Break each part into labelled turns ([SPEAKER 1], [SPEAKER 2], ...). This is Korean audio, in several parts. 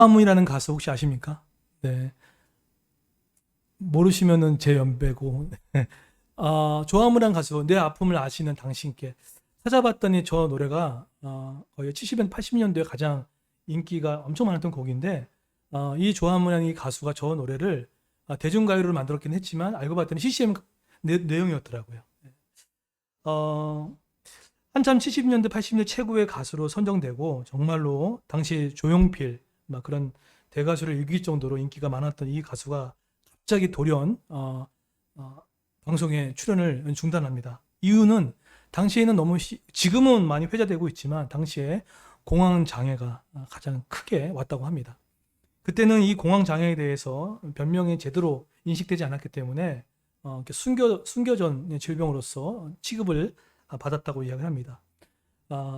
[SPEAKER 1] 조화문이라는 가수 혹시 아십니까? 네. 모르시면은 제 연배고. 조화문이라는 가수, 내 아픔을 아시는 당신께. 찾아봤더니 저 노래가 거의 70년, 80년도에 가장 인기가 엄청 많았던 곡인데, 이 조화문이라는 이 가수가 저 노래를 대중가요로 만들었긴 했지만, 알고 봤더니 CCM 내용이었더라고요. 어, 한참 70년대, 80년대 최고의 가수로 선정되고, 정말로 당시 조용필, 막 그런 대가수를 이길 정도로 인기가 많았던 이 가수가 갑자기 돌연 어, 방송에 출연을 중단합니다. 이유는 당시에는 너무 지금은 많이 회자되고 있지만 당시에 공황 장애가 가장 크게 왔다고 합니다. 그때는 이 공황 장애에 대해서 변명이 제대로 인식되지 않았기 때문에 이렇게 숨겨진 질병으로서 취급을 받았다고 이야기를 합니다.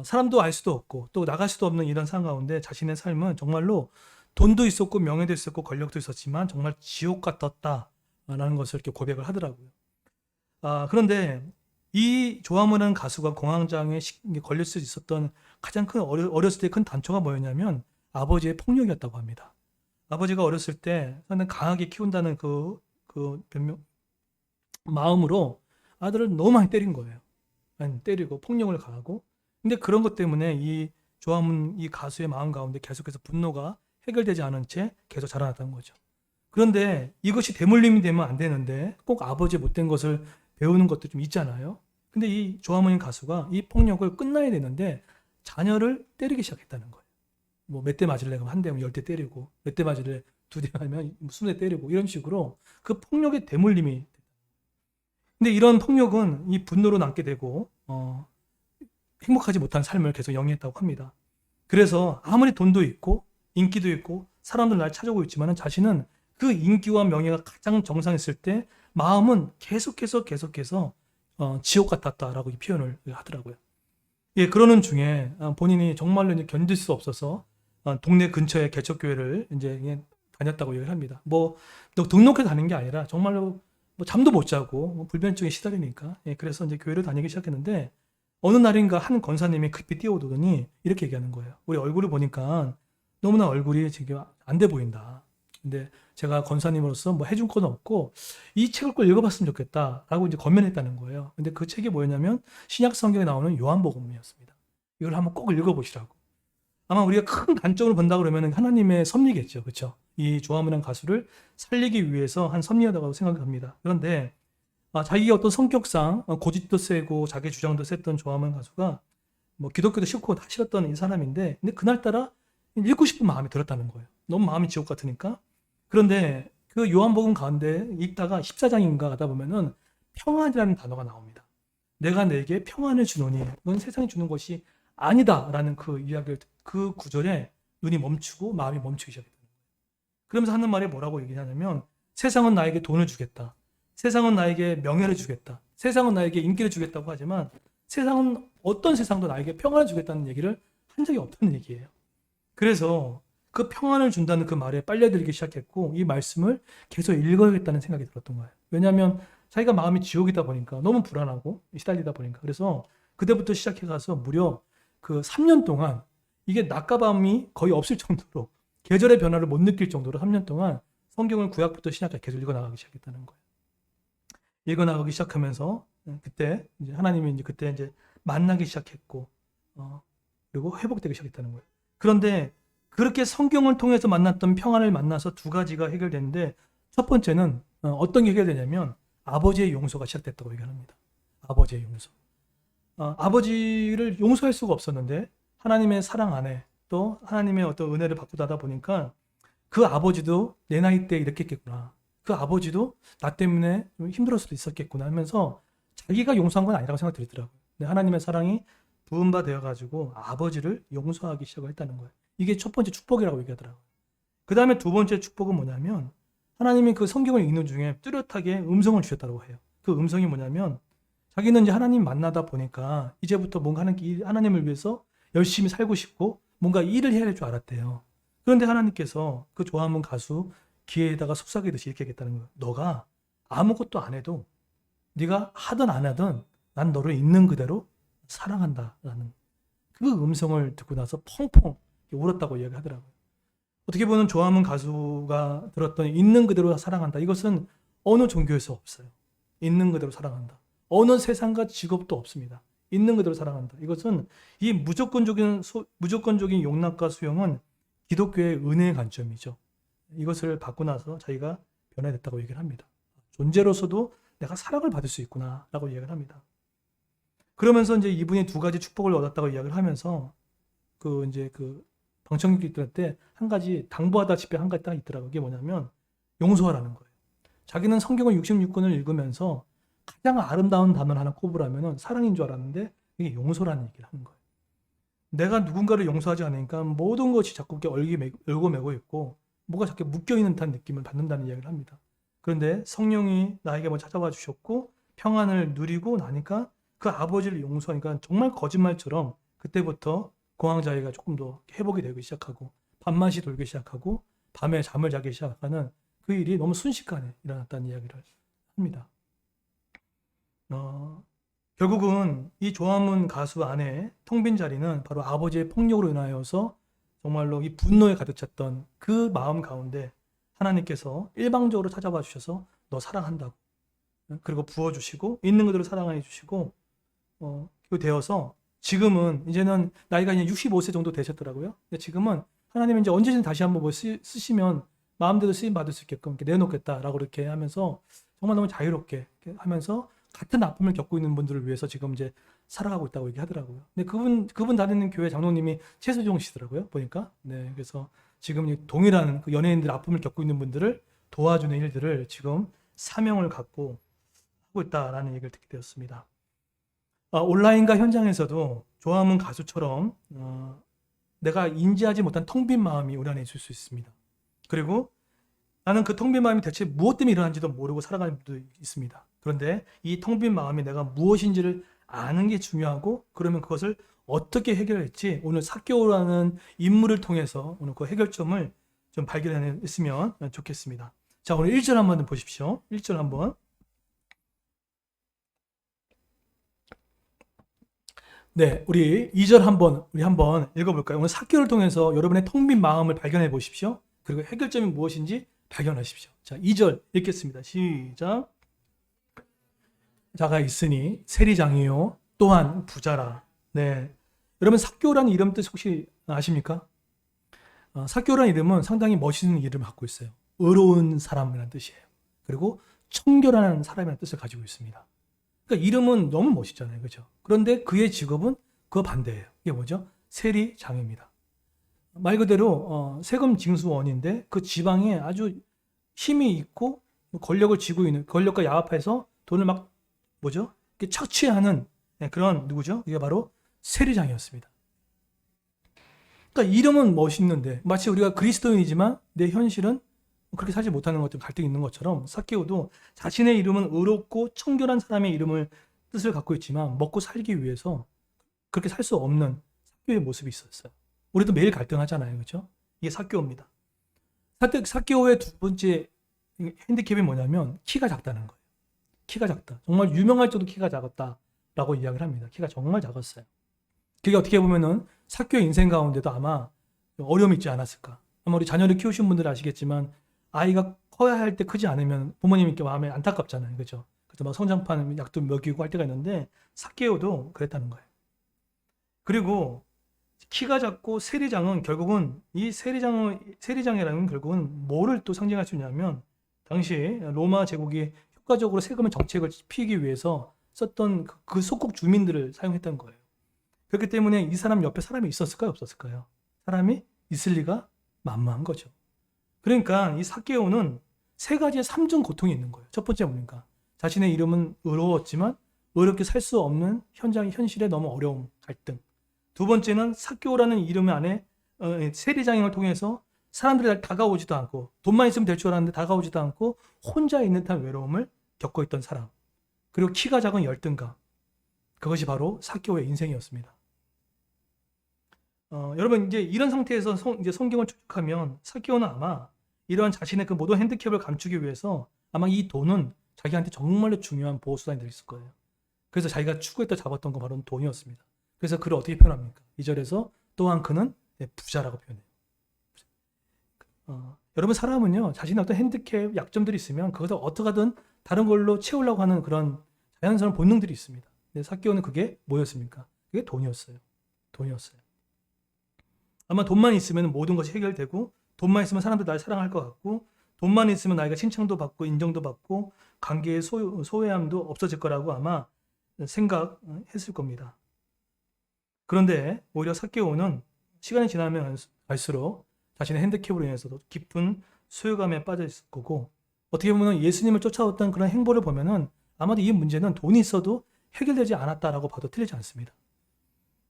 [SPEAKER 1] 사람도 알 수도 없고 또 나갈 수도 없는 이런 상황 가운데 자신의 삶은 정말로 돈도 있었고 명예도 있었고 권력도 있었지만 정말 지옥 같았다라는 것을 이렇게 고백을 하더라고요. 그런데 이 조화무라는 가수가 공황장애에 걸릴 수 있었던 가장 큰 어렸을 때 큰 단초가 뭐였냐면 아버지의 폭력이었다고 합니다. 아버지가 어렸을 때 상당히 강하게 키운다는 그 마음으로 아들을 너무 많이 때린 거예요. 아니, 때리고 폭력을 가하고. 근데 그런 것 때문에 이 조화문 이 가수의 마음 가운데 계속해서 분노가 해결되지 않은 채 계속 자라났다는 거죠. 그런데 이것이 대물림이 되면 안 되는데 꼭 아버지의 못된 것을 배우는 것도 좀 있잖아요. 근데 이 조화문 가수가 이 폭력을 끝나야 되는데 자녀를 때리기 시작했다는 거예요. 뭐 몇 대 맞을래? 그럼 한 대면 10대 때리고, 몇 대 맞을래? 2대 하면 20대 때리고, 이런 식으로 그 폭력의 대물림이. 근데 이런 폭력은 이 분노로 남게 되고, 행복하지 못한 삶을 계속 영위했다고 합니다. 그래서 아무리 돈도 있고, 인기도 있고, 사람들 날 찾아오고 있지만 자신은 그 인기와 명예가 가장 정상했을 때 마음은 계속해서 지옥 같았다라고 이 표현을 하더라고요. 예, 그러는 중에 본인이 정말로 이제 견딜 수 없어서 동네 근처에 개척교회를 이제 다녔다고 얘기를 합니다. 뭐 등록해 다닌 게 아니라 정말로 뭐 잠도 못 자고 뭐 불면증에 시달리니까, 예, 그래서 이제 교회를 다니기 시작했는데 어느 날인가 한 권사님이 급히 뛰어오더니 이렇게 얘기하는 거예요. 우리 얼굴을 보니까 너무나 얼굴이 지금 안 돼 보인다. 근데 제가 권사님으로서 뭐 해준 건 없고 이 책을 꼭 읽어봤으면 좋겠다라고 이제 권면했다는 거예요. 근데 그 책이 뭐였냐면 신약 성경에 나오는 요한복음이었습니다. 이걸 한번 꼭 읽어보시라고. 아마 우리가 큰 관점으로 본다 그러면 하나님의 섭리겠죠, 그렇죠? 이 조화문한 가수를 살리기 위해서 한 섭리하다고 생각합니다. 그런데 자기가 어떤 성격상 고집도 세고 자기 주장도 셌던 조화문 가수가 뭐 기독교도 싫고 다 싫었던 이 사람인데, 근데 그날따라 읽고 싶은 마음이 들었다는 거예요. 너무 마음이 지옥 같으니까. 그런데 그 요한복음 가운데 읽다가 14장인가 가다 보면은 평안이라는 단어가 나옵니다. 내가 내게 평안을 주노니 넌 세상이 주는 것이 아니다라는 그 이야기를, 그 구절에 눈이 멈추고 마음이 멈추기 시작했다. 그러면서 하는 말이 뭐라고 얘기하냐면 세상은 나에게 돈을 주겠다. 세상은 나에게 명예를 주겠다. 세상은 나에게 인기를 주겠다고 하지만 세상은 어떤 세상도 나에게 평안을 주겠다는 얘기를 한 적이 없다는 얘기예요. 그래서 그 평안을 준다는 그 말에 빨려들기 시작했고 이 말씀을 계속 읽어야겠다는 생각이 들었던 거예요. 왜냐하면 자기가 마음이 지옥이다 보니까 너무 불안하고 시달리다 보니까. 그래서 그때부터 시작해 가서 무려 그 3년 동안 이게 낮과 밤이 거의 없을 정도로 계절의 변화를 못 느낄 정도로 3년 동안 성경을 구약부터 신약까지 계속 읽어나가기 시작했다는 거예요. 읽어나가기 시작하면서 그때 이제 하나님이 이제 그때 이제 만나기 시작했고 그리고 회복되기 시작했다는 거예요. 그런데 그렇게 성경을 통해서 만났던 평안을 만나서 두 가지가 해결되는데 첫 번째는 어떤 게 해결되냐면 아버지의 용서가 시작됐다고 얘기합니다. 아버지의 용서. 아버지를 용서할 수가 없었는데 하나님의 사랑 안에 또 하나님의 어떤 은혜를 받고 나다 보니까 그 아버지도 내 나이 때 이렇게 했겠구나. 그 아버지도 나 때문에 좀 힘들었을 수도 있었겠구나 하면서 자기가 용서한 건 아니라고 생각이 들더라고요. 근데 하나님의 사랑이 부은 바 되어가지고 아버지를 용서하기 시작을 했다는 거예요. 이게 첫 번째 축복이라고 얘기하더라고요. 그 다음에 두 번째 축복은 뭐냐면 하나님이 그 성경을 읽는 중에 뚜렷하게 음성을 주셨다고 해요. 그 음성이 뭐냐면 자기는 이제 하나님 만나다 보니까 이제부터 뭔가 하나님을 위해서 열심히 살고 싶고 뭔가 일을 해야 될 줄 알았대요. 그런데 하나님께서 그 조화문 가수 귀에다가 속삭이듯이 이렇게 하겠다는 거예요. 너가 아무것도 안 해도 네가 하든 안 하든 난 너를 있는 그대로 사랑한다라는 그 음성을 듣고 나서 펑펑 울었다고 이야기하더라고요. 어떻게 보면 조화문 가수가 들었던 있는 그대로 사랑한다. 이것은 어느 종교에서 없어요. 있는 그대로 사랑한다. 어느 세상과 직업도 없습니다. 있는 그대로 사랑한다. 이것은 이 무조건적인 용납과 수용은 기독교의 은혜의 관점이죠. 이것을 받고 나서 자기가 변화됐다고 얘기를 합니다. 존재로서도 내가 사랑을 받을 수 있구나라고 얘기를 합니다. 그러면서 이제 이분이 두 가지 축복을 얻었다고 이야기를 하면서 그 방청객들한테 한 가지 당부하다시피 한 가지 딱 있더라고요. 그게 뭐냐면 용서하라는 거예요. 자기는 성경을 66권을 읽으면서 가장 아름다운 단어를 하나 꼽으라면 사랑인 줄 알았는데 이게 용서라는 얘기를 하는 거예요. 내가 누군가를 용서하지 않으니까 모든 것이 자꾸 이렇게 얽어매고 있고 뭐가 자꾸 묶여있는 듯한 느낌을 받는다는 이야기를 합니다. 그런데 성령이 나에게 찾아와 주셨고 평안을 누리고 나니까 그 아버지를 용서하니까 정말 거짓말처럼 그때부터 공황장애가 조금 더 회복이 되기 시작하고 밤맛이 돌기 시작하고 밤에 잠을 자기 시작하는 그 일이 너무 순식간에 일어났다는 이야기를 합니다. 결국은 이 조화문 가수 안에 텅 빈 자리는 바로 아버지의 폭력으로 인하여서 정말로 이 분노에 가득 찼던 그 마음 가운데 하나님께서 일방적으로 찾아와 주셔서 너 사랑한다고 그리고 부어주시고 있는 그대로 사랑해 주시고 되어서 지금은 이제는 나이가 이제 65세 정도 되셨더라고요. 근데 지금은 하나님은 이제 언제든 다시 한번 쓰시면 마음대로 쓰임 받을 수 있게끔 이렇게 내놓겠다라고 이렇게 하면서 정말 너무 자유롭게 하면서 같은 아픔을 겪고 있는 분들을 위해서 지금 이제 살아가고 있다고 얘기하더라고요. 근데 그분 다니는 교회 장로님이 최수종 씨더라고요. 보니까. 네, 그래서 지금 동일한 그 연예인들 아픔을 겪고 있는 분들을 도와주는 일들을 지금 사명을 갖고 하고 있다라는 얘기를 듣게 되었습니다. 온라인과 현장에서도 조화문 가수처럼 내가 인지하지 못한 텅 빈 마음이 우리 안에 있을 수 있습니다. 그리고 나는 그 텅 빈 마음이 대체 무엇 때문에 일어난지도 모르고 살아가는 분도 있습니다. 그런데 이 텅 빈 마음이 내가 무엇인지를 아는 게 중요하고 그러면 그것을 어떻게 해결할지 오늘 삭개오라는 인물을 통해서 오늘 그 해결점을 좀 발견했으면 좋겠습니다. 자, 오늘 1절 한번 보십시오. 1절 한번. 네, 우리 2절 한번 읽어볼까요? 오늘 삭개오를 통해서 여러분의 텅 빈 마음을 발견해 보십시오. 그리고 해결점이 무엇인지 발견하십시오. 자, 2절 읽겠습니다. 시작. 자가 있으니 세리장이요 또한 부자라. 네, 여러분 삭개오라는 이름 뜻 혹시 아십니까? 삭개오라는 이름은 상당히 멋있는 이름을 갖고 있어요. 의로운 사람이라는 뜻이에요. 그리고 청결한 사람이라는 뜻을 가지고 있습니다. 그러니까 이름은 너무 멋있잖아요, 그렇죠? 그런데 그의 직업은 그 반대예요. 이게 뭐죠? 세리장입니다. 말 그대로 세금 징수원인데 그 지방에 아주 힘이 있고 권력을 쥐고 있는 권력과 야합해서 돈을 막 뭐죠? 이렇게 착취하는 그런 누구죠? 이게 바로 세리장이었습니다. 그러니까 이름은 멋있는데 마치 우리가 그리스도인이지만 내 현실은 그렇게 살지 못하는 것들 갈등이 있는 것처럼 삭개오도 자신의 이름은 의롭고 청결한 사람의 이름을 뜻을 갖고 있지만 먹고 살기 위해서 그렇게 살 수 없는 삭개오의 모습이 있었어요. 우리도 매일 갈등하잖아요, 그렇죠? 이게 삭개오입니다. 삭개오의 두 번째 핸디캡이 뭐냐면 키가 작다는 거예요. 키가 작다. 정말 유명할 정도 키가 작았다라고 이야기를 합니다. 키가 정말 작았어요. 그게 어떻게 보면은 삭개오의 인생 가운데도 아마 어려움이 있지 않았을까. 아마 우리 자녀를 키우신 분들 아시겠지만 아이가 커야 할 때 크지 않으면 부모님이 이렇게 마음에 안타깝잖아요. 그렇죠? 그래서 막 성장판 약도 먹이고 할 때가 있는데 삭개오도 그랬다는 거예요. 그리고 키가 작고 세리장은 결국은 이 세리장이라는 결국은 뭐를 또 상징할 수 있냐면 당시 로마 제국이 효과적으로 세금의 정책을 피하기 위해서 썼던 그 속국 주민들을 사용했던 거예요. 그렇기 때문에 이 사람 옆에 사람이 있었을까요? 없었을까요? 사람이 있을 리가 만무한 거죠. 그러니까 이 삭개오는 세 가지의 삼중 고통이 있는 거예요. 첫 번째 뭡니까? 자신의 이름은 의로웠지만 의롭게 살 수 없는 현실의 너무 어려움, 갈등. 두 번째는 삭개오라는 이름 안에 세리장을 통해서 사람들이 다가오지도 않고 돈만 있으면 될 줄 알았는데 다가오지도 않고 혼자 있는 듯한 외로움을 겪고 있던 사람. 그리고 키가 작은 열등감. 그것이 바로 삭개오의 인생이었습니다. 여러분 이제 이런 상태에서 이제 성경을 추측하면 삭개오는 아마 이러한 자신의 그 모든 핸디캡을 감추기 위해서 아마 이 돈은 자기한테 정말로 중요한 보호수단이 될 거예요. 그래서 자기가 추구했다 잡았던 건 바로 돈이었습니다. 그래서 그를 어떻게 표현합니까? 2절에서 또한 그는 부자라고 표현해요. 여러분 사람은요 자신의 어떤 핸디캡, 약점들이 있으면 그것을 어떻게든 다른 걸로 채우려고 하는 그런 자연스러운 본능들이 있습니다. 근데 삭개오는 그게 뭐였습니까? 그게 돈이었어요. 돈이었어요. 아마 돈만 있으면 모든 것이 해결되고 돈만 있으면 사람들 날 사랑할 것 같고 돈만 있으면 나이가 칭찬도 받고 인정도 받고 관계의 소외함도 없어질 거라고 아마 생각했을 겁니다. 그런데 오히려 삭개오는 시간이 지나면 갈수록 자신의 핸디캡으로 인해서도 깊은 소외감에 빠져 있을 거고 어떻게 보면 예수님을 쫓아왔던 그런 행보를 보면은 아마도 이 문제는 돈이 있어도 해결되지 않았다라고 봐도 틀리지 않습니다.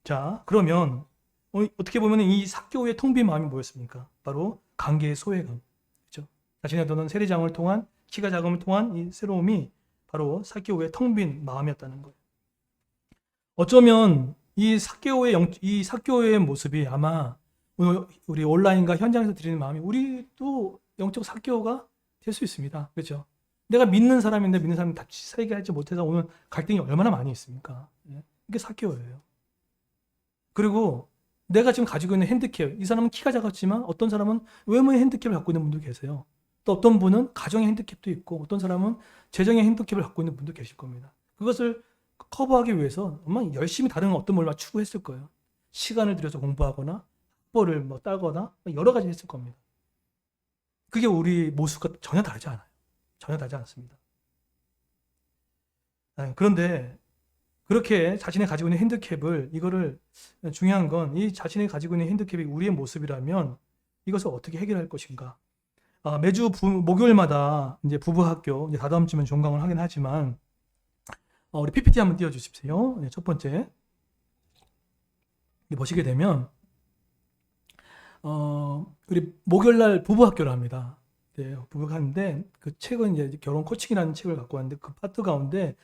[SPEAKER 1] 자, 그러면 어떻게 보면 이 삭개오의 텅 빈 마음이 뭐였습니까? 바로 관계의 소외감. 그렇죠? 자신의 돈은 세리장을 통한 키가 작음을 통한 이 새로움이 바로 삭개오의 텅 빈 마음이었다는 거예요. 어쩌면 이 삭개오의 모습이 아마 우리 온라인과 현장에서 드리는 마음이 우리도 영적 삭개오가 될 수 있습니다. 그렇죠? 내가 믿는 사람인데 믿는 사람이 같이 살게 하지 못해서 오늘 갈등이 얼마나 많이 있습니까? 이게 삭개오예요. 그리고 내가 지금 가지고 있는 핸디캡, 이 사람은 키가 작았지만 어떤 사람은 외모의 핸디캡을 갖고 있는 분도 계세요. 또 어떤 분은 가정의 핸디캡도 있고 어떤 사람은 재정의 핸디캡을 갖고 있는 분도 계실 겁니다. 그것을 커버하기 위해서 아마 열심히 다른 어떤 뭘 추구했을 거예요. 시간을 들여서 공부하거나 학벌을 뭐 따거나 여러 가지 했을 겁니다. 그게 우리 모습과 전혀 다르지 않아요. 전혀 다르지 않습니다. 그런데 그렇게 자신이 가지고 있는 핸디캡을 이거를 중요한 건 이 자신이 가지고 있는 핸디캡이 우리의 모습이라면 이것을 어떻게 해결할 것인가? 매주 목요일마다 이제 부부학교 이제 다다음 주면 종강을 하긴 하지만 우리 PPT 한번 띄워주십시오. 네, 첫 번째 보시게 되면 우리 목요일날 부부학교를 합니다. 네, 부부가 하는데 그 책은 이제 결혼 코칭이라는 책을 갖고 왔는데 그 파트 가운데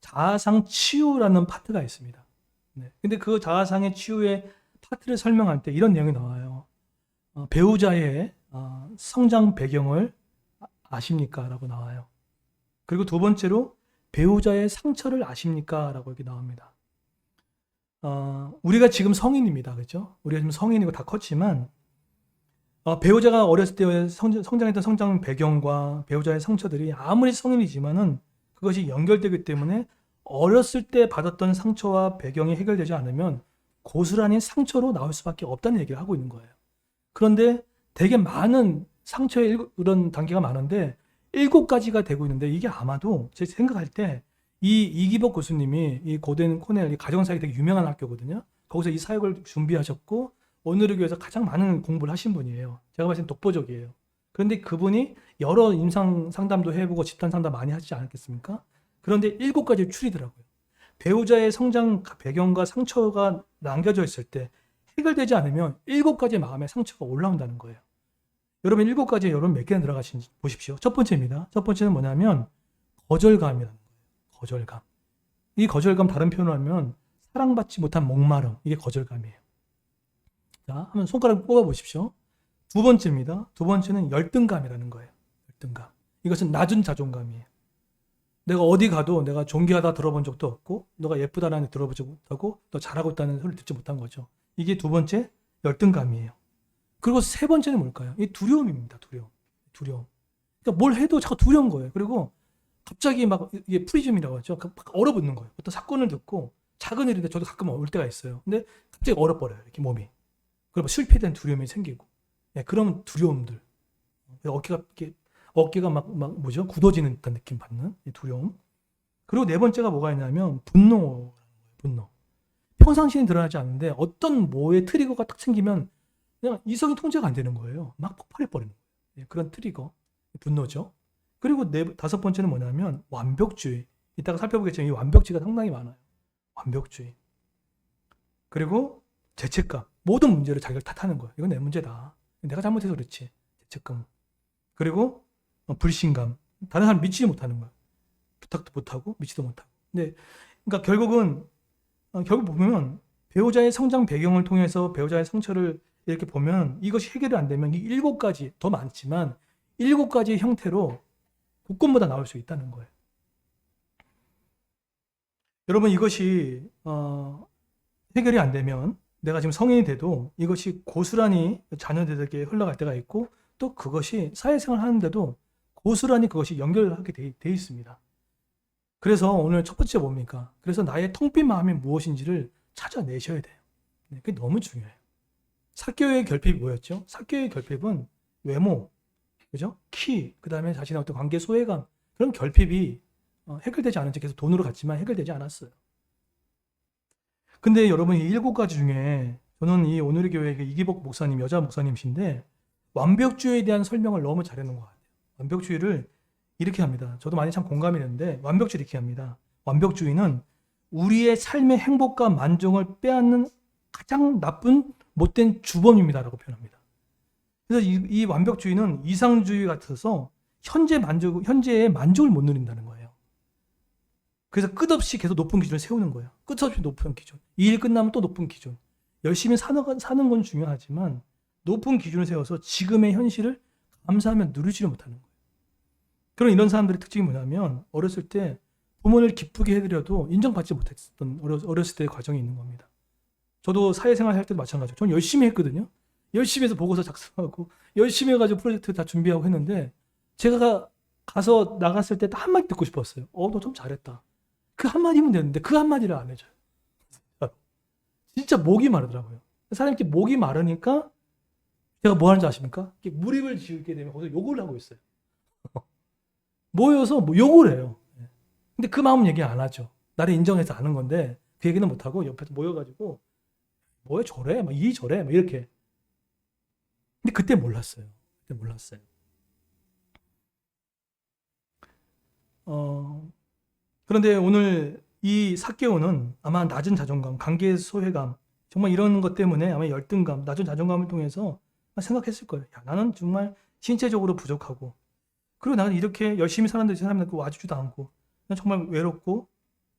[SPEAKER 1] 자아상 치유라는 파트가 있습니다. 네. 근데 그 자아상의 치유의 파트를 설명할 때 이런 내용이 나와요. 배우자의 성장 배경을 아십니까? 라고 나와요. 그리고 두 번째로 배우자의 상처를 아십니까? 라고 이렇게 나옵니다. 우리가 지금 성인입니다. 그렇죠? 우리가 지금 성인이고 다 컸지만 배우자가 어렸을 때 성장했던 성장 배경과 배우자의 상처들이 아무리 성인이지만은 그것이 연결되기 때문에 어렸을 때 받았던 상처와 배경이 해결되지 않으면 고스란히 상처로 나올 수밖에 없다는 얘기를 하고 있는 거예요. 그런데 되게 많은 상처의 그런 단계가 많은데 7가지가 되고 있는데 이게 아마도 제 생각할 때 이 이기복 교수님이 이 고된 코넬 가정사역이 되게 유명한 학교거든요. 거기서 이 사역을 준비하셨고 오늘을 위해서 가장 많은 공부를 하신 분이에요. 제가 봤을 땐 독보적이에요. 그런데 그분이 여러 임상 상담도 해보고 집단 상담 많이 하시지 않았겠습니까? 그런데 7가지 추리더라고요. 배우자의 성장 배경과 상처가 남겨져 있을 때 해결되지 않으면 7가지 마음의 상처가 올라온다는 거예요. 여러분 7가지 여러분 몇 개나 들어가시는지 보십시오. 첫 번째입니다. 첫 번째는 뭐냐면 거절감이라는 거예요. 거절감. 이 거절감 다른 표현을 하면 사랑받지 못한 목마름. 이게 거절감이에요. 자, 한번 손가락 꼽아 보십시오. 두 번째입니다. 두 번째는 열등감이라는 거예요. 열등감. 이것은 낮은 자존감이에요. 내가 어디 가도 내가 존귀하다 들어본 적도 없고 너가 예쁘다라는 들어보지 못하고 너 잘하고 있다는 소리를 듣지 못한 거죠. 이게 두 번째 열등감이에요. 그리고 세 번째는 뭘까요? 이 두려움입니다. 두려움. 그러니까 뭘 해도 자꾸 두려운 거예요. 그리고 갑자기 막 이게 프리즘이라고 하죠. 막 얼어붙는 거예요. 어떤 사건을 듣고 작은 일인데 저도 가끔 올 때가 있어요. 근데 갑자기 얼어버려요. 이렇게 몸이. 그리고 실패에 대한 두려움이 생기고. 그런 두려움들. 어깨가 막 뭐죠? 굳어지는 듯한 느낌 받는 이 두려움. 그리고 네 번째가 뭐가 있냐면 분노. 평상시엔 드러나지 않는데 어떤 뭐의 트리거가 딱 생기면 그냥 이성이 통제가 안 되는 거예요. 막 폭발해 버리는 거예요. 그런 트리거. 분노죠. 그리고 다섯 번째는 뭐냐면 완벽주의. 이따가 살펴보겠지만 이 완벽주의가 상당히 많아요. 완벽주의. 그리고 죄책감. 모든 문제를 자기가 탓하는 거예요. 이건 내 문제다. 내가 잘못해서 그렇지. 죄책감. 그리고 불신감. 다른 사람 믿지 못하는 거야. 부탁도 못하고 믿지도 못하고. 근데 그러니까 결국 보면 배우자의 성장 배경을 통해서 배우자의 상처를 이렇게 보면 이것이 해결이 안 되면 이 7가지 더 많지만 7가지의 형태로 곳곳마다 나올 수 있다는 거예요. 여러분 이것이 해결이 안 되면 내가 지금 성인이 돼도 이것이 고스란히 자녀들에게 흘러갈 때가 있고 아직도 그것이 사회생활 하는데도 고스란히 그것이 연결하게 돼 있습니다. 그래서 오늘 첫 번째 뭡니까? 그래서 나의 텅 빈 마음이 무엇인지를 찾아내셔야 돼요. 그게 너무 중요해요. 사개오의 결핍이 뭐였죠? 사개오의 결핍은 외모, 그죠? 키, 그 다음에 자신의 어떤 관계 소외감, 그런 결핍이 해결되지 않은 채 계속 돈으로 갔지만 해결되지 않았어요. 근데 여러분, 이 7가지 중에 저는 이 오늘의 교회의 이기복 목사님, 여자 목사님이신데 완벽주의에 대한 설명을 너무 잘해놓은 것 같아요. 완벽주의를 이렇게 합니다. 저도 많이 참 공감이 되는데 완벽주의 이렇게 합니다. 완벽주의는 우리의 삶의 행복과 만족을 빼앗는 가장 나쁜 못된 주범입니다라고 표현합니다. 그래서 이 완벽주의는 이상주의 같아서 현재의 만족을 못 누린다는 거예요. 그래서 끝없이 계속 높은 기준을 세우는 거예요. 끝없이 높은 기준. 이 일 끝나면 또 높은 기준. 열심히 사는 건 중요하지만 높은 기준을 세워서 지금의 현실을 감사하며 누리지를 못하는 거예요. 그런 이런 사람들의 특징이 뭐냐면 어렸을 때 부모를 기쁘게 해드려도 인정받지 못했던 어렸을 때의 과정이 있는 겁니다. 저도 사회생활 할 때도 마찬가지예요. 저는 열심히 했거든요. 열심히 해서 보고서 작성하고 열심히 해가지고 프로젝트 다 준비하고 했는데 제가 가서 나갔을 때 딱 한마디 듣고 싶었어요. 너 좀 잘했다. 그 한마디면 되는데 그 한마디를 안 해줘요. 진짜 목이 마르더라고요. 사람이 이렇게 목이 마르니까 제가 뭐 하는지 아십니까? 이렇게 무립을 지우게 되면 거기서 욕을 하고 있어요. 모여서 뭐 욕을 해요. 근데 그 마음은 얘기 안 하죠. 나를 인정해서 아는 건데 그 얘기는 못 하고 옆에서 모여가지고 뭐야 저래? 막 이 저래? 막 이렇게. 근데 그때 몰랐어요. 그런데 오늘 이 사개오는 아마 낮은 자존감, 관계 소외감, 정말 이런 것 때문에 아마 열등감, 낮은 자존감을 통해서 생각했을 거예요. 야, 나는 정말 신체적으로 부족하고, 그리고 나는 이렇게 열심히 사는데 사람들 와주지도 않고, 난 정말 외롭고,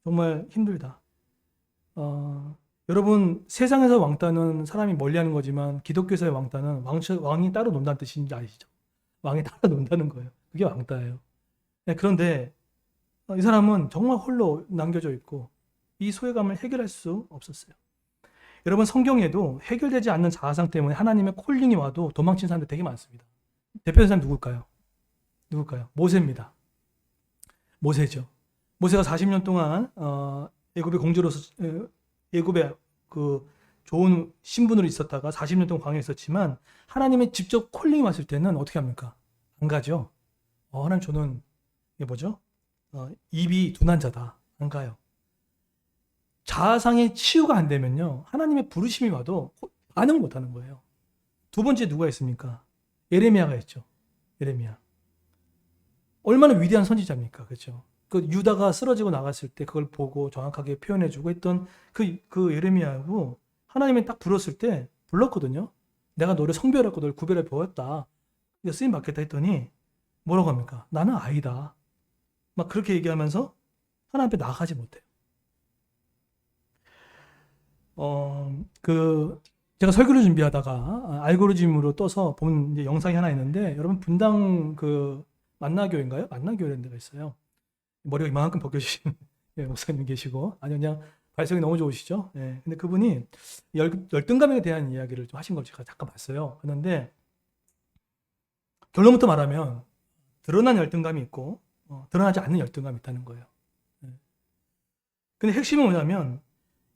[SPEAKER 1] 정말 힘들다. 여러분, 세상에서 왕따는 사람이 멀리하는 거지만 기독교에서의 왕따는 왕이 따로 논다는 뜻인지 아시죠? 왕이 따로 논다는 거예요. 그게 왕따예요. 네, 그런데 이 사람은 정말 홀로 남겨져 있고 이 소외감을 해결할 수 없었어요. 여러분, 성경에도 해결되지 않는 자아상 때문에 하나님의 콜링이 와도 도망친 사람들 되게 많습니다. 대표적인 사람 누굴까요? 모세입니다. 모세죠. 모세가 40년 동안 애굽의 공주로서 애굽의 그 좋은 신분으로 있었다가 40년 동안 광야에 있었지만 하나님의 직접 콜링이 왔을 때는 어떻게 합니까? 안 가죠. 하나님 저는 이게 뭐죠? 입이 둔한 자다. 안 가요. 자아상의 치유가 안 되면요, 하나님의 부르심이 와도 반응을 못 하는 거예요. 두 번째 누가 있습니까? 예레미야가 있죠. 예레미야. 얼마나 위대한 선지자입니까? 그렇죠? 그 유다가 쓰러지고 나갔을 때 그걸 보고 정확하게 표현해주고 했던 그 예레미야고 하나님이 딱 불렀을 때 불렀거든요. 내가 너를 성별하고 너를 구별해 보았다. 쓰임 받겠다 했더니 뭐라고 합니까? 나는 아이다. 막 그렇게 얘기하면서 하나님 앞에 나가지 못해요. 제가 설교를 준비하다가 알고리즘으로 떠서 본 이제 영상이 하나 있는데, 여러분 분당 그 만나교회인가요? 만나교회라는 데가 있어요. 머리가 이만큼 벗겨지신 목사님 계시고, 아니 그냥 발성이 너무 좋으시죠? 예. 근데 그분이 열등감에 대한 이야기를 좀 하신 걸 제가 잠깐 봤어요. 그런데 결론부터 말하면 드러난 열등감이 있고 드러나지 않는 열등감이 있다는 거예요. 예. 근데 핵심은 뭐냐면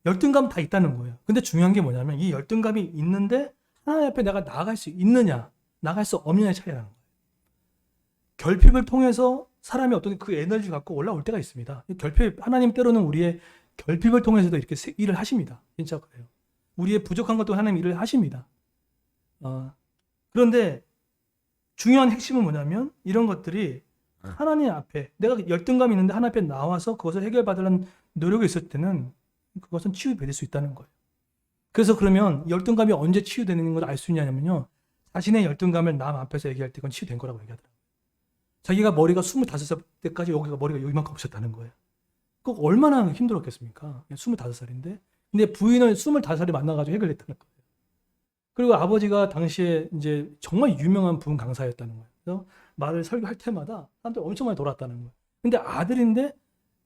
[SPEAKER 1] 열등감 다 있다는 거예요. 근데 중요한 게 뭐냐면 이 열등감이 있는데 하나님 앞에 내가 나아갈 수 있느냐, 나아갈 수 없느냐의 차이라는 거예요. 결핍을 통해서 사람이 어떤 그 에너지를 갖고 올라올 때가 있습니다. 하나님 때로는 우리의 결핍을 통해서도 이렇게 일을 하십니다. 진짜 그래요. 우리의 부족한 것도 하나님 일을 하십니다. 그런데 중요한 핵심은 뭐냐면 이런 것들이 하나님 앞에 내가 열등감이 있는데 하나님 앞에 나와서 그것을 해결받으려는 노력이 있을 때는 그것은 치유될 수 있다는 거예요. 그래서 그러면 열등감이 언제 치유되는 걸 알 수 있냐면요, 자신의 열등감을 남 앞에서 얘기할 때 그건 치유된 거라고 얘기하더라고요. 자기가 머리가 25살 때까지 여기가 머리가 여기만큼 없었다는 거예요. 그거 얼마나 힘들었겠습니까? 25살인데. 근데 부인을 25살에 만나가지고 해결했다는 거예요. 그리고 아버지가 당시에 이제 정말 유명한 부흥 강사였다는 거예요. 그래서 말을 설교할 때마다 사람들 엄청 많이 돌았다는 거예요. 근데 아들인데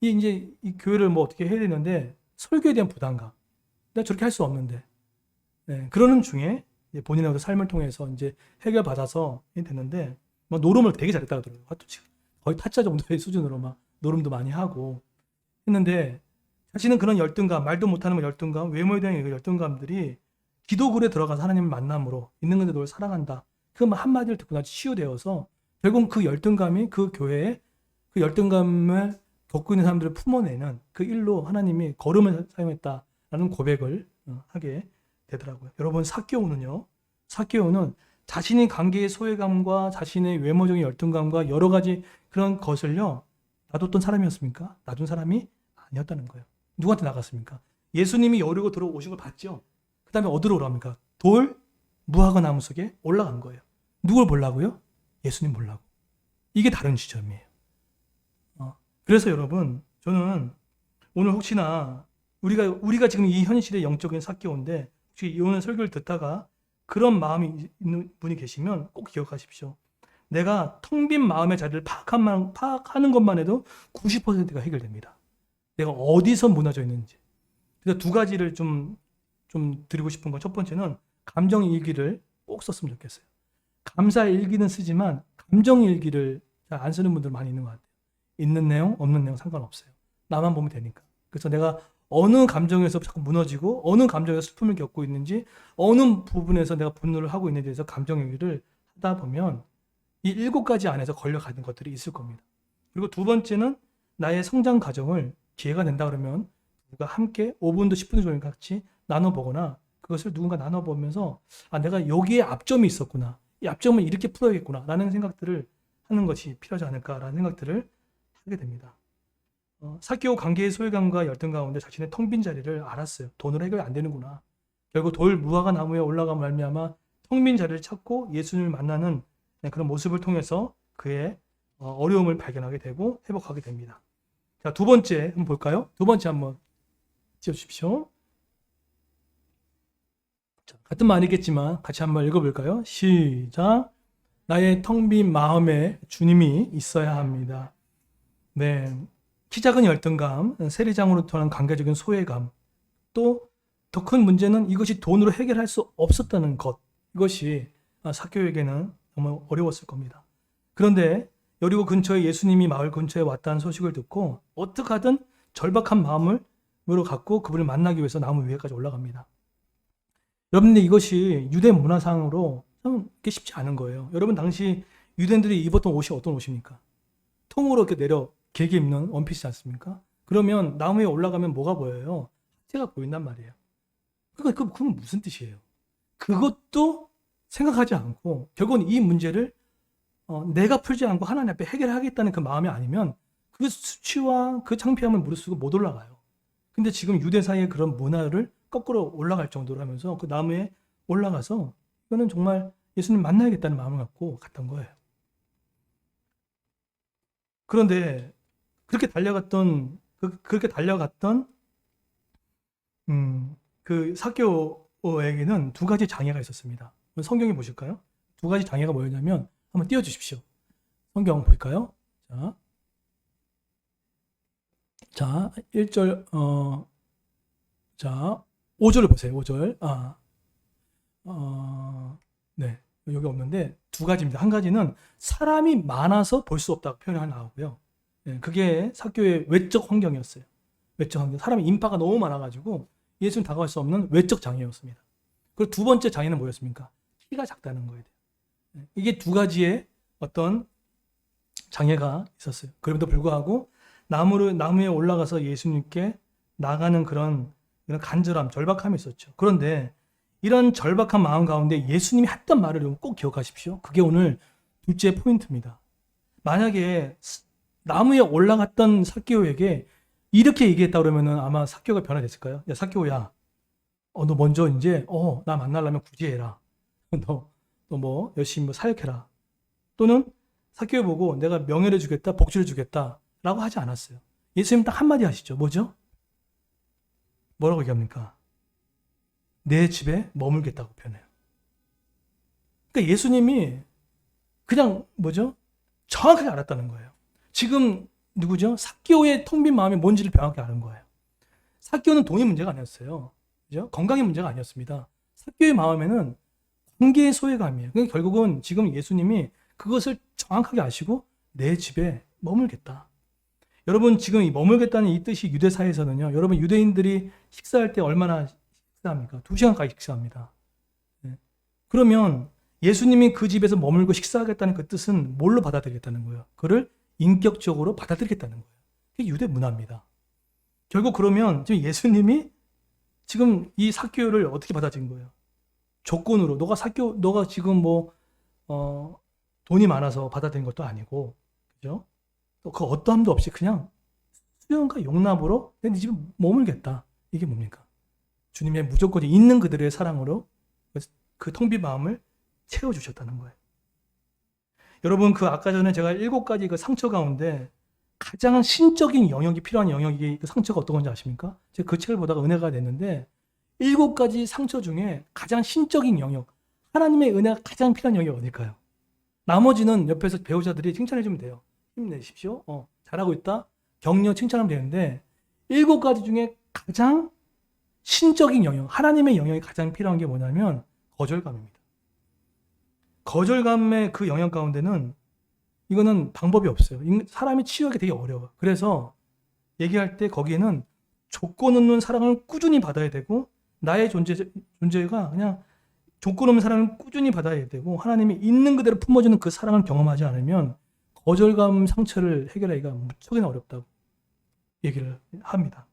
[SPEAKER 1] 이제 이 교회를 뭐 어떻게 해야 되는데 설교에 대한 부담감. 내가 저렇게 할 수 없는데. 네, 그러는 중에 이제 본인의 어떤 삶을 통해서 이제 해결받아서 됐는데 막 노름을 되게 잘했다 그러더라고요. 거의 타짜 정도의 수준으로 막 노름도 많이 하고 했는데 자신은 그런 열등감, 말도 못하는 열등감, 외모에 대한 열등감들이 기도굴에 들어가서 하나님을 만남으로 있는 건데 널 사랑한다. 그 한마디를 듣고 나서 치유되어서 결국 그 열등감이 그 교회에 그 열등감을 겪고 있는 사람들을 품어내는 그 일로 하나님이 걸음을 사용했다라는 고백을 하게 되더라고요. 여러분 삭개오는요. 삭개오는 자신의 관계의 소외감과 자신의 외모적인 열등감과 여러 가지 그런 것을요. 놔뒀던 사람이었습니까? 놔둔 사람이 아니었다는 거예요. 누구한테 나갔습니까? 예수님이 여리고 들어오신 걸 봤죠. 그 다음에 어디로 오랍니까? 돌, 무화과 나무 속에 올라간 거예요. 누굴 보려고요? 예수님 보려고. 이게 다른 지점이에요. 그래서 여러분, 저는 오늘 혹시나 우리가 지금 이 현실의 영적인 삭개오인데 혹시 오늘 설교를 듣다가 그런 마음이 있는 분이 계시면 꼭 기억하십시오. 내가 텅 빈 마음의 자리를 파악하는 것만 해도 90%가 해결됩니다. 내가 어디서 무너져 있는지. 그래서 두 가지를 좀 드리고 싶은 건 첫 번째는 감정 일기를 꼭 썼으면 좋겠어요. 감사 일기는 쓰지만 감정 일기를 잘 안 쓰는 분들 많이 있는 것 같아요. 있는 내용, 없는 내용 상관없어요. 나만 보면 되니까. 그래서 내가 어느 감정에서 자꾸 무너지고 어느 감정에서 슬픔을 겪고 있는지 어느 부분에서 내가 분노를 하고 있는지에 대해서 감정 일기를 하다 보면 이 7가지 안에서 걸려가는 것들이 있을 겁니다. 그리고 두 번째는 나의 성장 과정을 기회가 된다 그러면 누가 함께 5분도 10분도 정도 같이 나눠보거나 그것을 누군가 나눠보면서 내가 여기에 압점이 있었구나. 이 압점을 이렇게 풀어야겠구나. 라는 생각들을 하는 것이 필요하지 않을까라는 생각들을 하게 됩니다. 삭개오 관계의 소외감과 열등 가운데 자신의 텅 빈 자리를 알았어요. 돈으로 해결이 안 되는구나. 결국 돌 무화과 나무에 올라가면 말미암아 텅 빈 자리를 찾고 예수님을 만나는 그런 모습을 통해서 그의 어려움을 발견하게 되고 회복하게 됩니다. 자, 두 번째 한번 볼까요? 두 번째 한번 띄워주십시오. 자, 같은 말이겠지만 같이 한번 읽어볼까요? 시작. 나의 텅 빈 마음에 주님이 있어야 합니다. 네, 키 작은 열등감, 세리장으로 통한 관계적인 소외감, 또 더 큰 문제는 이것이 돈으로 해결할 수 없었다는 것. 이것이 삭개오에게는 정말 어려웠을 겁니다. 그런데 여리고 근처에 예수님이 마을 근처에 왔다는 소식을 듣고 어떻게 하든 절박한 마음을 갖고 그분을 만나기 위해서 나무 위에까지 올라갑니다. 여러분들 이것이 유대 문화상으로 참 쉽지 않은 거예요. 여러분 당시 유대인들이 입었던 옷이 어떤 옷입니까? 통으로 이렇게 내려 길게 입는 원피스지 않습니까? 그러면 나무 위에 올라가면 뭐가 보여요? 하체가 보인단 말이에요. 그건 무슨 뜻이에요? 그것도 생각하지 않고 결국은 이 문제를 내가 풀지 않고 하나님 앞에 해결하겠다는 그 마음이 아니면 그 수치와 그 창피함을 무릅쓰고 못 올라가요. 근데 지금 유대사의 그런 문화를 거꾸로 올라갈 정도로 하면서 그 나무에 올라가서 이거는 정말 예수님 만나야겠다는 마음을 갖고 갔던 거예요. 그런데 그렇게 달려갔던 그 삭개오에게는 두 가지 장애가 있었습니다. 성경에 보실까요? 두 가지 장애가 뭐였냐면 한번 띄워주십시오. 성경 볼까요? 자, 1절, 5절을 보세요. 5절. 네. 여기 없는데 두 가지입니다. 한 가지는 사람이 많아서 볼 수 없다고 표현이 나오고요. 네, 그게 삭개오의 외적 환경이었어요. 외적 환경. 사람의 인파가 너무 많아가지고 예수님 다가갈 수 없는 외적 장애였습니다. 그리고 두 번째 장애는 뭐였습니까? 키가 작다는 거예요. 이게 두 가지의 어떤 장애가 있었어요. 그럼에도 불구하고 나무에 올라가서 예수님께 나가는 그런 간절함, 절박함이 있었죠. 그런데 이런 절박한 마음 가운데 예수님이 했던 말을 꼭 기억하십시오. 그게 오늘 둘째 포인트입니다. 만약에 나무에 올라갔던 삭개오에게 이렇게 얘기했다 그러면은 아마 삭개오가 변화됐을까요? 야, 삭개오야, 너 먼저 이제 나 만나려면 구제해라. 너 뭐 열심히 사역해라. 또는 삭개오 보고 내가 명예를 주겠다, 복지를 주겠다라고 하지 않았어요. 예수님 딱 한마디 하시죠. 뭐죠? 뭐라고 얘기합니까? 내 집에 머물겠다고 표현해요. 그러니까 예수님이 그냥 정확하게 알았다는 거예요. 지금 누구죠? 삭개오의 텅 빈 마음이 뭔지를 명확히 아는 거예요. 삭개오는 돈이 문제가 아니었어요. 그죠? 건강이 문제가 아니었습니다. 삭개오의 마음에는 한계의 소외감이에요. 그러니까 결국은 지금 예수님이 그것을 정확하게 아시고 내 집에 머물겠다. 여러분 지금 이 머물겠다는 이 뜻이 유대사에서는요. 여러분 유대인들이 식사할 때 얼마나 식사합니까? 2시간까지 식사합니다. 네. 그러면 예수님이 그 집에서 머물고 식사하겠다는 그 뜻은 뭘로 받아들이겠다는 거예요? 그를 인격적으로 받아들이겠다는 거예요. 그게 유대 문화입니다. 결국 그러면 지금 예수님이 지금 이 삭개오를 어떻게 받아들인 거예요? 조건으로 너가 지금 돈이 많아서 받아들인 것도 아니고, 그죠? 또 그 어떠함도 없이 그냥 수용과 용납으로 내 집에 머물겠다. 이게 뭡니까? 주님의 무조건 있는 그들의 사랑으로 그 텅 빈 마음을 채워주셨다는 거예요. 여러분 그 아까 전에 제가 7가지 그 상처 가운데 가장 신적인 영역이 필요한 영역이 그 상처가 어떤 건지 아십니까? 제가 그 책을 보다가 은혜가 됐는데 7가지 상처 중에 가장 신적인 영역, 하나님의 은혜가 가장 필요한 영역이 어딜까요? 나머지는 옆에서 배우자들이 칭찬해주면 돼요. 힘내십시오. 잘하고 있다. 격려 칭찬하면 되는데 7가지 중에 가장 신적인 영역, 하나님의 영역이 가장 필요한 게 뭐냐면 거절감입니다. 거절감의 그 영역 가운데는 이거는 방법이 없어요. 사람이 치유하기 되게 어려워요. 그래서 얘기할 때 거기에는 조건 없는 사랑을 꾸준히 받아야 되고 나의 존재가 그냥 조건 없는 사랑을 꾸준히 받아야 되고 하나님이 있는 그대로 품어주는 그 사랑을 경험하지 않으면 거절감 상처를 해결하기가 무척이나 어렵다고 얘기를 합니다.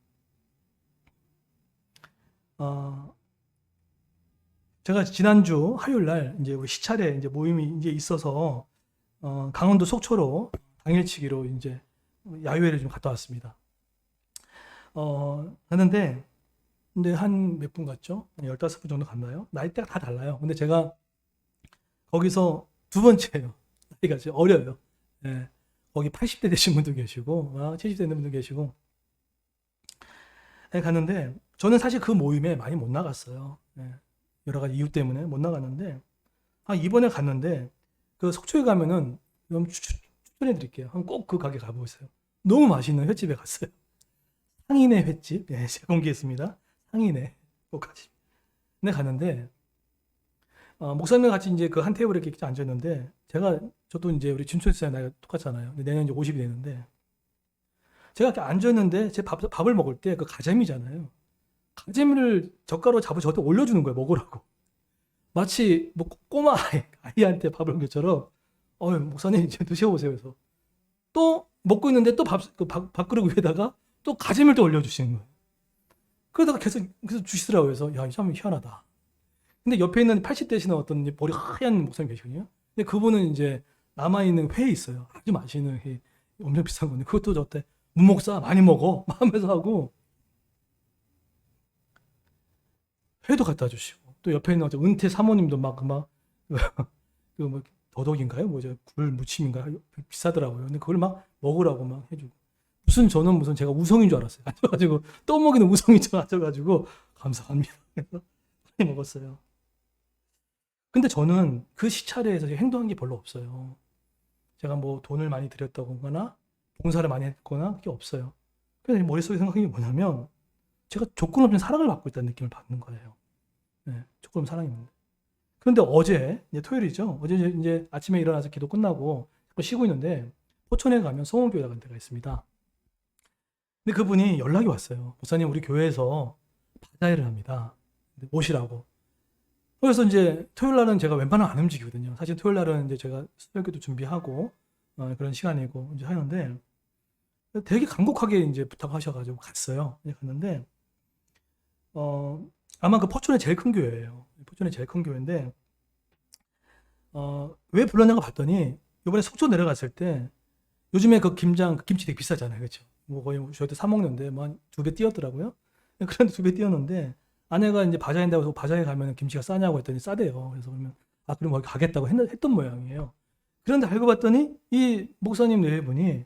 [SPEAKER 1] 제가 지난주 화요일 날 이제 우리 시찰에 이제 모임이 이제 있어서 강원도 속초로 당일치기로 이제 야유회를 좀 갔다 왔습니다. 갔는데 근데 한 몇 분 갔죠? 15분 정도 갔나요? 나이대가 다 달라요. 근데 제가 거기서 두 번째예요. 나이가 이제 어려요. 예. 거기 80대 되신 분도 계시고 70대 되는 분도 계시고 갔는데 저는 사실 그 모임에 많이 못 나갔어요. 예. 여러 가지 이유 때문에 못 나갔는데 이번에 갔는데 그 속초에 가면은 좀 추천해 드릴게요. 꼭 그 가게 가보세요. 너무 맛있는 횟집에 갔어요. 상인의 횟집. 예, 제가 공개했습니다. 상인의 꼭 가시. 근데 갔는데 목사님 같이 이제 그 한 테이블에 이렇게 앉았는데 저도 이제 우리 진초했어요. 나이가 똑같잖아요. 근데 내년 이제 50이 되는데 제가 이렇게 앉았는데 제 밥을 먹을 때 그 가재미잖아요. 가재미를 젓가락으로 잡아 저한테 올려주는 거예요. 먹으라고. 마치 뭐 꼬마 아이한테 밥을 먹는 것처럼 목사님 이제 드셔보세요. 그래서 또 먹고 있는데 또 밥그릇 위에다가 또 가재미를 또 올려주시는 거예요. 그러다가 계속 주시더라고요. 그래서 야, 이 사람이 희한하다. 근데 옆에 있는 80대시는 어떤 머리 하얀 목사님 계시거든요. 근데 그분은 이제 남아있는 회에 있어요. 아주 맛있는 회. 엄청 비싼 건데 그것도 저한테 문목사 많이 먹어 하면서 하고 회도 갖다 주시고 또 옆에 있는 은퇴 사모님도 뭐 더덕인가요? 뭐죠? 굴 무침인가요? 비싸더라고요. 근데 그걸 막 먹으라고 막 해주고 저는 제가 우성인 줄 알았어요. 앉아가지고 떠먹이는 우성인 줄 앉아가지고 감사합니다. 그래서 많이 먹었어요. 근데 저는 그 시차례에서 행동한 게 별로 없어요. 제가 뭐 돈을 많이 들였다거나 봉사를 많이 했거나 그게 없어요. 그래서 머릿속에 생각한 게 뭐냐면 제가 조건 없는 사랑을 받고 있다는 느낌을 받는 거예요. 네, 조건 없는 사랑입니다. 그런데 어제 이제 토요일이죠. 어제 이제 아침에 일어나서 기도 끝나고 쉬고 있는데 포천에 가면 성원교회라는 데가 있습니다. 근데 그분이 연락이 왔어요. 목사님 우리 교회에서 바자회를 합니다. 오시라고. 그래서 이제 토요일 날은 제가 웬만하면 안 움직이거든요. 사실 토요일 날은 이제 제가 수련회도 준비하고 그런 시간이고 이제 하는데 되게 간곡하게 이제 부탁하셔가지고 갔어요. 갔는데 아마 그 포천의 제일 큰 교회예요. 포천의 제일 큰 교회인데 왜 불렀냐고 봤더니 이번에 속초 내려갔을 때 요즘에 그 김치 되게 비싸잖아요, 그렇죠? 뭐 거의 저희도 사 먹는데 뭐 한 2배 뛰었더라고요. 그런데 2배 뛰었는데 아내가 이제 바자회인다고 해서 바자회 가면 김치가 싸냐고 했더니 싸대요. 그래서 그러면 그럼 거기 가겠다고 했던 모양이에요. 그런데 알고 봤더니 이 목사님 네분이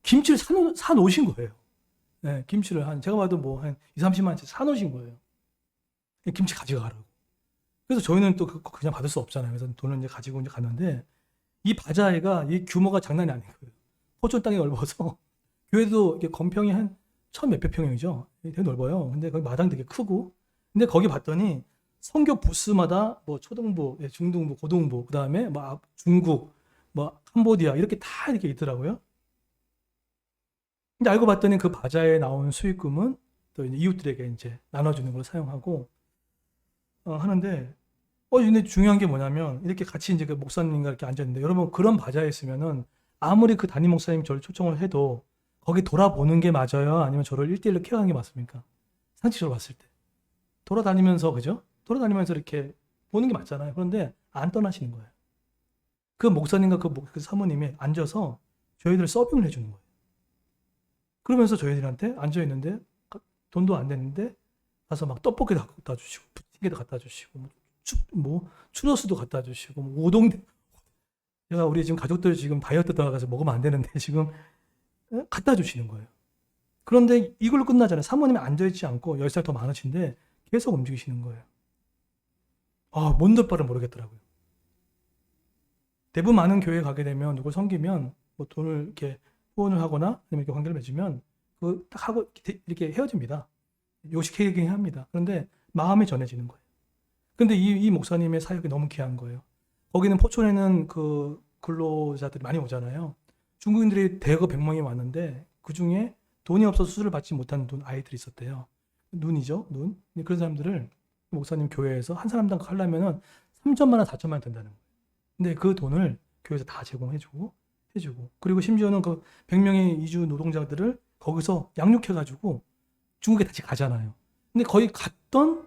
[SPEAKER 1] 김치를 사 놓으신 거예요. 네, 김치를 제가 봐도 뭐 한 2, 30만 원치 사 놓으신 거예요. 김치 가져가라고. 그래서 저희는 또 그냥 받을 수 없잖아요. 그래서 돈을 이제 가지고 이제 갔는데 이 바자회가 이 규모가 장난이 아닌 거예요. 포천 땅이 넓어서 교회도 이렇게 건평이 한 1000 몇백 평이죠. 되게 넓어요. 근데 거기 마당 되게 크고 근데 거기 봤더니 선교 부스마다 뭐 초등부, 중등부, 고등부, 그다음에 뭐 중국, 뭐 캄보디아 이렇게 다 이렇게 있더라고요. 근데 알고 봤더니 그 바자에 나온 수익금은 또 이제 이웃들에게 이제 나눠주는 걸 사용하고 하는데 근데 중요한 게 뭐냐면 이렇게 같이 이제 그 목사님과 이렇게 앉았는데 여러분 그런 바자에 있으면은 아무리 그 담임 목사님 저를 초청을 해도 거기 돌아보는 게 맞아요? 아니면 저를 1대1로 케어하는 게 맞습니까? 상식적으로 봤을 때. 돌아다니면서 그죠? 돌아다니면서 이렇게 보는 게 맞잖아요. 그런데 안 떠나시는 거예요. 그 목사님과 그 사모님이 앉아서 저희들 서빙을 해주는 거예요. 그러면서 저희들한테 앉아있는데 돈도 안 냈는데 가서 막 떡볶이도 갖다 주시고 부침개도 갖다 주시고 추러스도 갖다 주시고 우동 제가 우리 지금 가족들 지금 다이어트 나가서 먹으면 안 되는데 지금 갖다 주시는 거예요. 그런데 이걸로 끝나잖아요. 사모님이 앉아있지 않고 10살 더 많으신데 계속 움직이시는 거예요. 뭔 덧발을 모르겠더라고요. 대부분 많은 교회에 가게 되면 누굴 섬기면 뭐 돈을 이렇게 후원을 하거나 아니면 이렇게 관계를 맺으면 그 딱 하고 이렇게 헤어집니다. 요식해야 합니다. 그런데 마음이 전해지는 거예요. 근데 이 목사님의 사역이 너무 귀한 거예요. 거기는 포천에는 그 근로자들이 많이 오잖아요. 중국인들이 대거 100명이 왔는데 그 중에 돈이 없어서 수술을 받지 못한 아이들이 있었대요. 눈이죠, 눈. 그런 사람들을 목사님 교회에서 한 사람당 하려면은 3천만 원, 4천만 원 된다는 거예요. 근데 그 돈을 교회에서 다 제공해주고 그리고 심지어는 그 100명의 이주 노동자들을 거기서 양육해가지고 중국에 다시 가잖아요. 근데 거기 갔던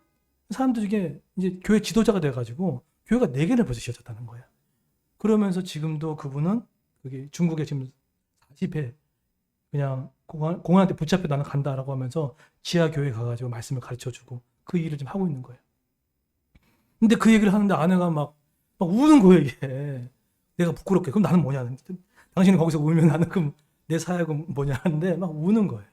[SPEAKER 1] 사람들 중에 이제 교회 지도자가 돼가지고 교회가 4개를 벌써 지어졌다는 거예요. 그러면서 지금도 그분은 그게 중국에 지금 40회 그냥 공안한테 붙잡혀 나는 간다라고 하면서 지하 교회 가가지고 말씀을 가르쳐주고 그 일을 좀 하고 있는 거예요. 근데 그 얘기를 하는데 아내가 막 우는 거예요, 이게. 내가 부끄럽게. 그럼 나는 뭐냐. 당신이 거기서 울면 나는 내 사역은 뭐냐 하는데 막 우는 거예요.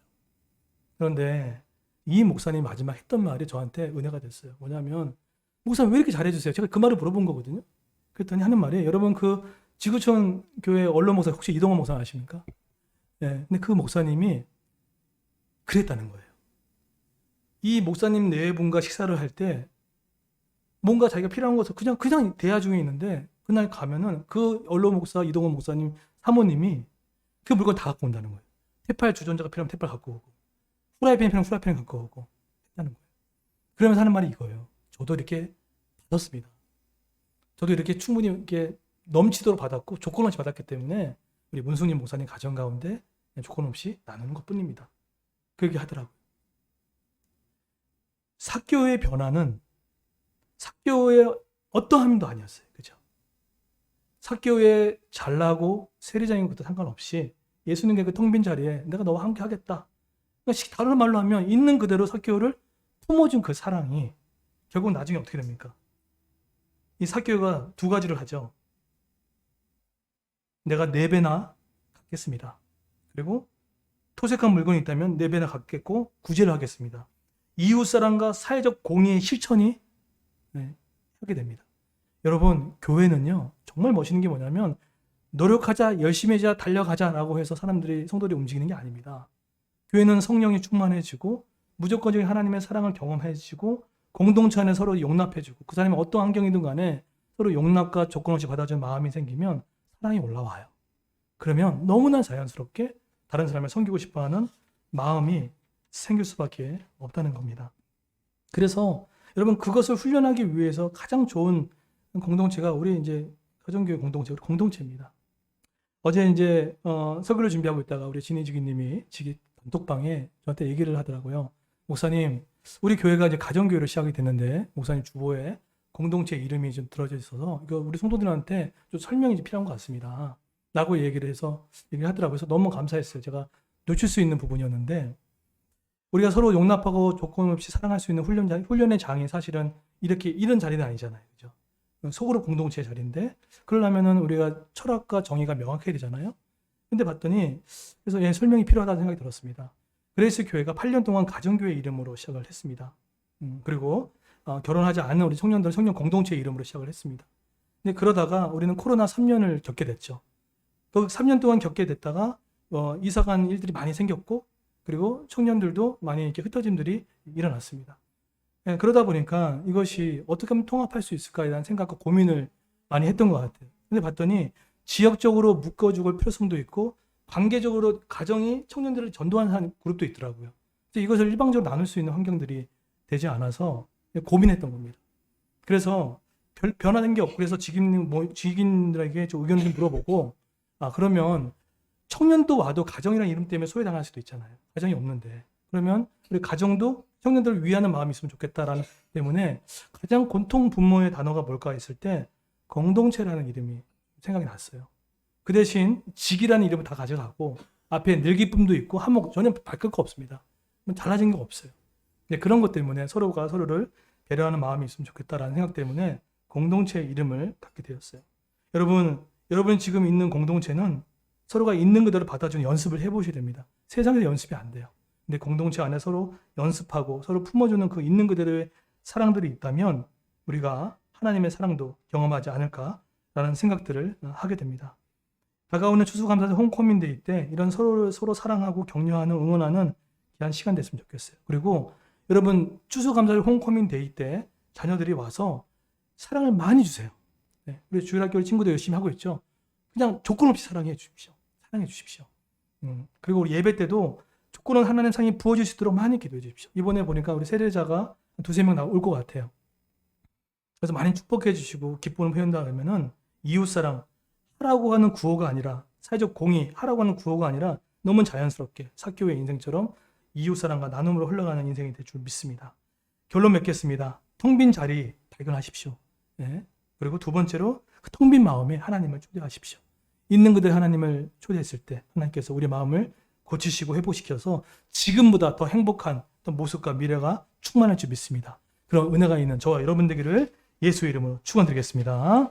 [SPEAKER 1] 그런데 이 목사님 마지막 했던 말이 저한테 은혜가 됐어요. 뭐냐면 목사님 왜 이렇게 잘해주세요? 제가 그 말을 물어본 거거든요. 그랬더니 하는 말이 여러분 그 지구촌 교회 언론 목사 혹시 이동원 목사 아십니까? 근데 그 목사님이 그랬다는 거예요. 이 목사님 네 분과 식사를 할 때 뭔가 자기가 필요한 것을 그냥 대화 중에 있는데 그날 가면은 그 언론 목사 이동원 목사님 사모님이 그 물건 다 갖고 온다는 거예요. 테팔 주전자가 필요하면 테팔 갖고 오고 후라이팬이 필요하면 후라이팬 갖고 오고 했다는 거예요. 그러면서 하는 말이 이거예요. 저도 이렇게 받았습니다. 저도 이렇게 충분히 이렇게 넘치도록 받았고 조건 없이 받았기 때문에 우리 문숙님 목사님 가정 가운데 조건 없이 나누는 것뿐입니다. 그 얘기 하더라고요. 사교의 변화는 사교의 어떠함도 아니었어요. 그죠? 사교의 잘나고 세리장인 것도 상관없이 예수님의 그 텅 빈 자리에 내가 너와 함께 하겠다. 그러니까 다른 말로 하면 있는 그대로 사교를 품어준 그 사랑이 결국 나중에 어떻게 됩니까? 이 사교가 두 가지를 하죠. 내가 4배나 갚겠습니다. 그리고 토색한 물건이 있다면 4배나 갚겠고 구제를 하겠습니다. 이웃사랑과 사회적 공의의 실천이 하게 됩니다. 여러분 교회는요 정말 멋있는 게 뭐냐면 노력하자 열심히 하자 달려가자라고 해서 성도들이 움직이는 게 아닙니다. 교회는 성령이 충만해지고 무조건적인 하나님의 사랑을 경험해지고 공동체 안에 서로 용납해주고 그 사람이 어떤 환경이든 간에 서로 용납과 조건 없이 받아주는 마음이 생기면 사랑이 올라와요. 그러면 너무나 자연스럽게 다른 사람을 섬기고 싶어하는 마음이 생길 수밖에 없다는 겁니다. 그래서 여러분 그것을 훈련하기 위해서 가장 좋은 공동체가 우리 이제 가정교회 공동체, 우리 공동체입니다. 어제 이제 설교를 준비하고 있다가 우리 진희지기님이 단톡방에 저한테 얘기를 하더라고요. 목사님, 우리 교회가 이제 가정교회를 시작이 됐는데 목사님 주보에 공동체 이름이 좀 들어져 있어서 이거 우리 성도들한테 좀 설명이 필요한 것 같습니다. 라고 얘기를 하더라고요. 그래서 너무 감사했어요. 제가 놓칠 수 있는 부분이었는데 우리가 서로 용납하고 조건 없이 사랑할 수 있는 훈련의 장이 사실은 이런 자리는 아니잖아요. 그죠? 속으로 공동체의 자리인데 그러려면은 우리가 철학과 정의가 명확해야 되잖아요. 근데 봤더니 그래서 설명이 필요하다는 생각이 들었습니다. 그레이스 교회가 8년 동안 가정교회 이름으로 시작을 했습니다. 그리고 결혼하지 않은 우리 청년 공동체 이름으로 시작을 했습니다. 근데 그러다가 우리는 코로나 3년을 겪게 됐죠. 그 3년 동안 겪게 됐다가 이사간 일들이 많이 생겼고 그리고 청년들도 많이 이렇게 흩어짐들이 일어났습니다. 예, 그러다 보니까 이것이 어떻게 하면 통합할 수 있을까에 대한 생각과 고민을 많이 했던 것 같아요. 근데 봤더니 지역적으로 묶어주고 필요성도 있고 관계적으로 가정이 청년들을 전도하는 그룹도 있더라고요. 그래서 이것을 일방적으로 나눌 수 있는 환경들이 되지 않아서 고민했던 겁니다. 그래서 변화된 게 없고 그래서 지기인들에게 좀 의견을 좀 물어보고 그러면 청년도 와도 가정이라는 이름 때문에 소외당할 수도 있잖아요. 가정이 없는데. 그러면 우리 가정도 청년들을 위하는 마음이 있으면 좋겠다라는 때문에 가장 공통 분모의 단어가 뭘까 했을 때 공동체라는 이름이 생각이 났어요. 그 대신 직이라는 이름을 다 가져가고 앞에 늙기쁨도 있고 한몫 전혀 바꿀 거 없습니다. 달라진 게 없어요. 그런 것 때문에 서로가 서로를 배려하는 마음이 있으면 좋겠다라는 생각 때문에 공동체의 이름을 갖게 되었어요. 여러분 지금 있는 공동체는 서로가 있는 그대로 받아주는 연습을 해보셔야 됩니다. 세상에서 연습이 안 돼요. 근데 공동체 안에 서로 연습하고 서로 품어주는 그 있는 그대로의 사랑들이 있다면 우리가 하나님의 사랑도 경험하지 않을까라는 생각들을 하게 됩니다. 다가오는 추수감사절 홈커밍데이 때 이런 서로 사랑하고 격려하는 응원하는 귀한 시간 됐으면 좋겠어요. 그리고 여러분 추수감사절 홈커밍데이 때 자녀들이 와서 사랑을 많이 주세요. 우리 주일학교 친구들 열심히 하고 있죠. 그냥 조건 없이 사랑해 주십시오. 사랑해 주십시오. 그리고 우리 예배 때도 조건 없이 하나님 사랑이 부어질 수 있도록 많이 기도해 주십시오. 이번에 보니까 우리 세례자가 2-3명 나올 것 같아요. 그래서 많이 축복해 주시고 기쁨을 표현다 그러면은 이웃사랑 하라고 하는 구호가 아니라 사회적 공의 하라고 하는 구호가 아니라 너무 자연스럽게 사교의 인생처럼 이웃사랑과 나눔으로 흘러가는 인생이 될 줄 믿습니다. 결론 맺겠습니다. 텅 빈 자리 발견하십시오. 그리고 두 번째로 그 텅 빈 마음에 하나님을 초대하십시오. 있는 그대로 하나님을 초대했을 때 하나님께서 우리 마음을 고치시고 회복시켜서 지금보다 더 행복한 어떤 모습과 미래가 충만할 줄 믿습니다. 그런 은혜가 있는 저와 여러분 되기를 예수의 이름으로 축원드리겠습니다.